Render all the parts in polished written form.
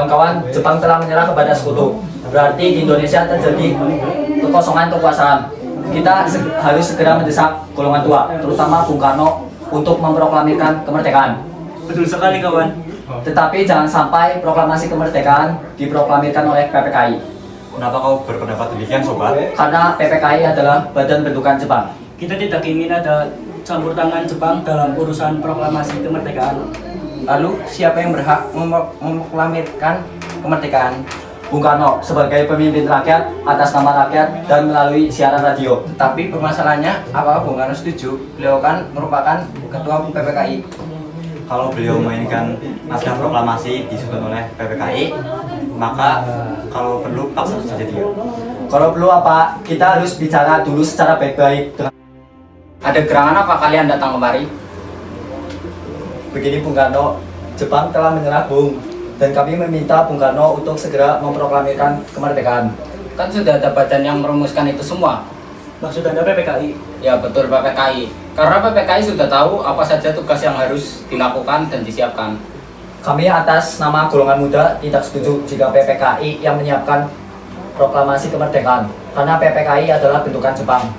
Kawan-kawan, Jepang telah menyerah kepada sekutu. Berarti di Indonesia terjadi kekosongan kekuasaan. Kita harus segera mendesak golongan tua, terutama Bung Karno, untuk memproklamirkan kemerdekaan. Betul sekali kawan. Tetapi jangan sampai proklamasi kemerdekaan diproklamirkan oleh PPKI. Kenapa kau berpendapat demikian, sobat? Karena PPKI adalah badan bentukan Jepang. Kita tidak ingin ada campur tangan Jepang dalam urusan proklamasi kemerdekaan. Lalu siapa yang berhak memproklamirkan kemerdekaan? Bung Karno sebagai pemimpin rakyat atas nama rakyat dan melalui siaran radio. Tapi permasalahannya, apakah Bung Karno setuju? Beliau kan merupakan ketua PPKI. Kalau beliau mainkan naskah proklamasi disusun oleh PPKI, maka kalau perlu paksa saja dia. Kalau perlu apa? Kita harus bicara dulu secara baik-baik. Ada gerangan apa kalian datang kemari? Begini Bung Karno, Jepang telah menyerah Bung, dan kami meminta Bung Karno untuk segera memproklamirkan kemerdekaan. Kan sudah ada badan yang merumuskan itu semua. Maksud Anda PPKI? Ya betul, PPKI. Karena PPKI sudah tahu apa saja tugas yang harus dilakukan dan disiapkan. Kami atas nama golongan muda tidak setuju jika PPKI yang menyiapkan proklamasi kemerdekaan, karena PPKI adalah bentukan Jepang.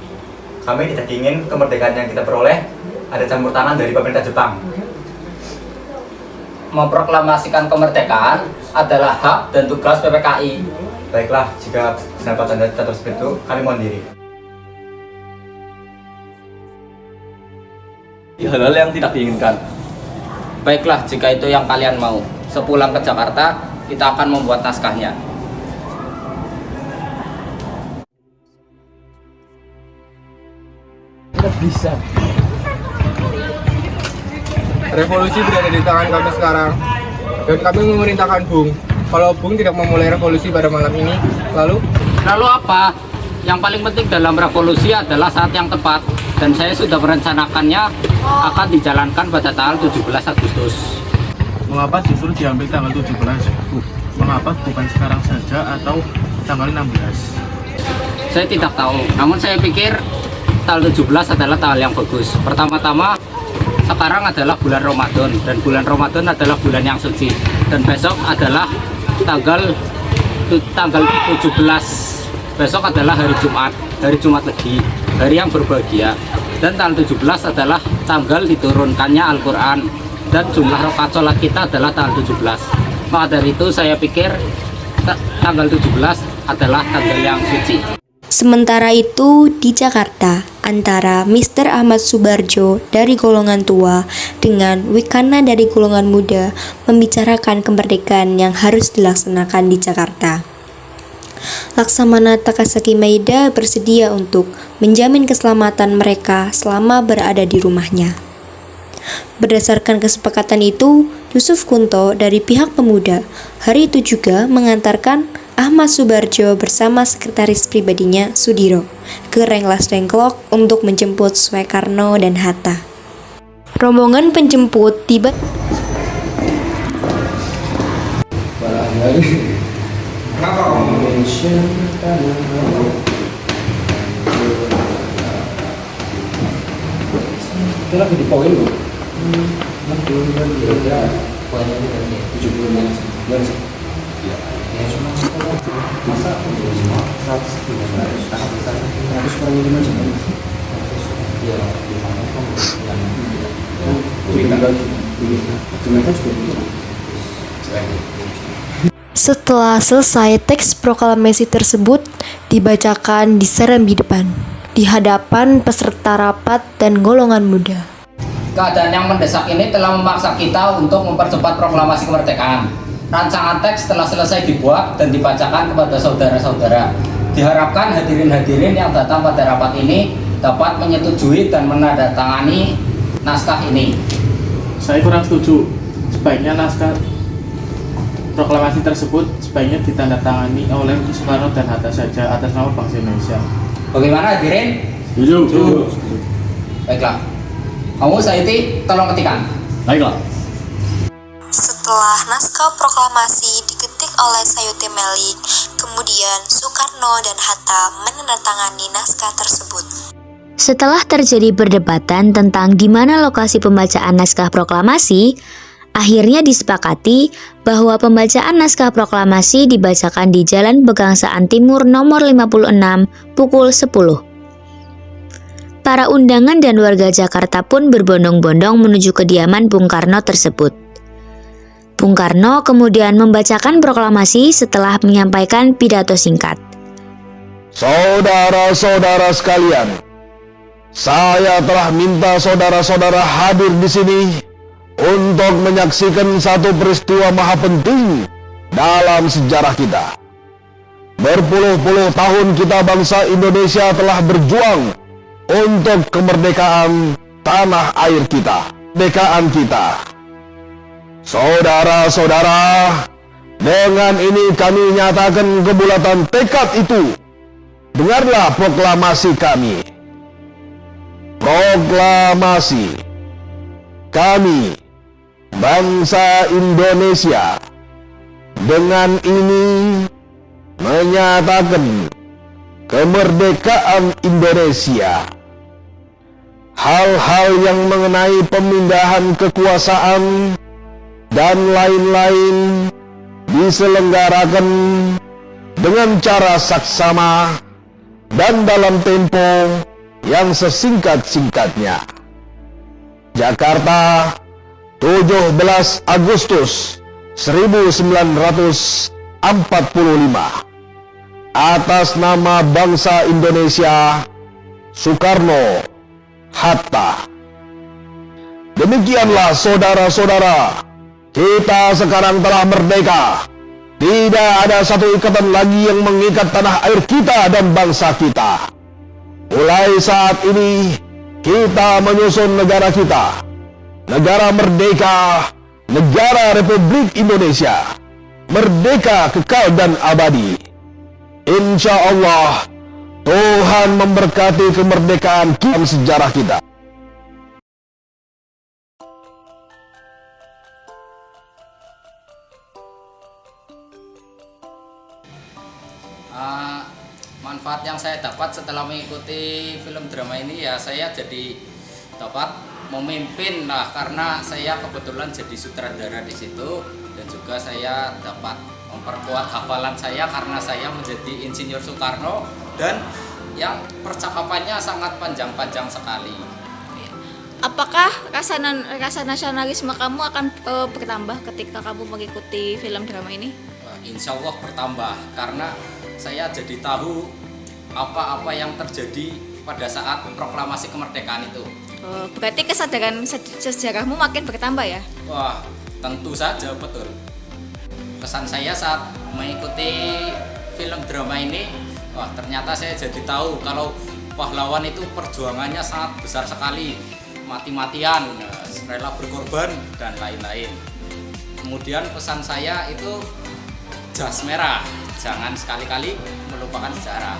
Kami tidak ingin kemerdekaan yang kita peroleh ada campur tangan dari pemerintah Jepang. Memproklamasikan kemerdekaan adalah hak dan tugas PPKI. Baiklah, jika pendapat Anda tetap seperti itu, kami mohon diri. Hal-hal yang tidak diinginkan. Baiklah, jika itu yang kalian mau. Sepulang ke Jakarta, kita akan membuat naskahnya. Bisa. Revolusi berada di tangan kami sekarang, dan kami memerintahkan Bung. Kalau Bung tidak memulai revolusi pada malam ini, lalu apa? Yang paling penting dalam revolusi adalah saat yang tepat, dan saya sudah merencanakannya akan dijalankan pada tanggal 17 Agustus. Mengapa justru diambil tanggal 17? Mengapa bukan sekarang saja atau tanggal 16? Saya tidak tahu, namun saya pikir tanggal 17 adalah tanggal yang bagus. Pertama-tama, sekarang adalah bulan Ramadan, dan bulan Ramadan adalah bulan yang suci, dan besok adalah tanggal 17. Besok adalah hari Jumat Legi, hari yang berbahagia. Dan tanggal 17 adalah tanggal diturunkannya Al-Quran, dan jumlah rakaat sholat kita adalah tanggal 17. Maka dari itu saya pikir tanggal 17 adalah tanggal yang suci. Sementara itu, di Jakarta, antara Mr. Ahmad Subarjo dari golongan tua dengan Wikana dari golongan muda membicarakan kemerdekaan yang harus dilaksanakan di Jakarta. Laksamana Takasaki Maeda bersedia untuk menjamin keselamatan mereka selama berada di rumahnya. Berdasarkan kesepakatan itu, Yusuf Kunto dari pihak pemuda hari itu juga mengantarkan Ahmad Subarjo bersama sekretaris pribadinya Sudiro ke Rengas Dengklok untuk menjemput Soekarno dan Hatta. Rombongan penjemput tiba. Itu lagi di poin loh. Setelah selesai, teks proklamasi tersebut dibacakan di serambi depan, di hadapan peserta rapat dan golongan muda. Keadaan yang mendesak ini telah memaksa kita untuk mempercepat proklamasi kemerdekaan. Rancangan teks telah selesai dibuat dan dibacakan kepada saudara-saudara. Diharapkan hadirin-hadirin yang datang pada rapat ini dapat menyetujui dan menandatangani naskah ini. Saya kurang setuju. Sebaiknya naskah proklamasi tersebut sebaiknya ditandatangani oleh Soekarno dan Hatta saja atas nama bangsa Indonesia. Bagaimana hadirin? Setuju. Baiklah. Kamu Saiti, tolong ketikan. Baiklah. Setelah naskah proklamasi diketik oleh Sayuti Melik, kemudian Soekarno dan Hatta menandatangani naskah tersebut. Setelah terjadi perdebatan tentang di mana lokasi pembacaan naskah proklamasi, akhirnya disepakati bahwa pembacaan naskah proklamasi dibacakan di Jalan Pegangsaan Timur nomor 56 pukul 10. Para undangan dan warga Jakarta pun berbondong-bondong menuju kediaman Bung Karno tersebut. Bung Karno kemudian membacakan proklamasi setelah menyampaikan pidato singkat. Saudara-saudara sekalian, saya telah minta saudara-saudara hadir di sini untuk menyaksikan satu peristiwa maha penting dalam sejarah kita. Berpuluh-puluh tahun kita bangsa Indonesia telah berjuang untuk kemerdekaan tanah air kita, kemerdekaan kita. Saudara-saudara, dengan ini kami nyatakan kebulatan tekad itu. Dengarlah proklamasi kami. Proklamasi kami, bangsa Indonesia, dengan ini menyatakan kemerdekaan Indonesia. Hal-hal yang mengenai pemindahan kekuasaan dan lain-lain diselenggarakan dengan cara saksama dan dalam tempo yang sesingkat-singkatnya. Jakarta, 17 Agustus 1945. Atas nama bangsa Indonesia, Soekarno Hatta. Demikianlah saudara-saudara, kita sekarang telah merdeka. Tidak ada satu ikatan lagi yang mengikat tanah air kita dan bangsa kita. Mulai saat ini, kita menyusun negara kita, negara merdeka, negara Republik Indonesia, merdeka kekal dan abadi. Insya Allah, Tuhan memberkati kemerdekaan kita dan sejarah kita. Manfaat yang saya dapat setelah mengikuti film drama ini ya, saya jadi dapat memimpin lah, karena saya kebetulan jadi sutradara di situ, dan juga saya dapat memperkuat hafalan saya karena saya menjadi Insinyur Soekarno, dan yang percakapannya sangat panjang-panjang sekali. Apakah rasa nasionalisme kamu akan bertambah ketika kamu mengikuti film drama ini? Insya Allah bertambah, karena saya jadi tahu apa-apa yang terjadi pada saat proklamasi kemerdekaan itu. Berarti kesadaran sejarahmu makin bertambah ya? Wah, tentu saja, betul. Kesan saya saat mengikuti film drama ini, wah ternyata saya jadi tahu kalau pahlawan itu perjuangannya sangat besar sekali, mati-matian, rela berkorban, dan lain-lain. Kemudian pesan saya itu jas merah, jangan sekali-kali melupakan sejarah.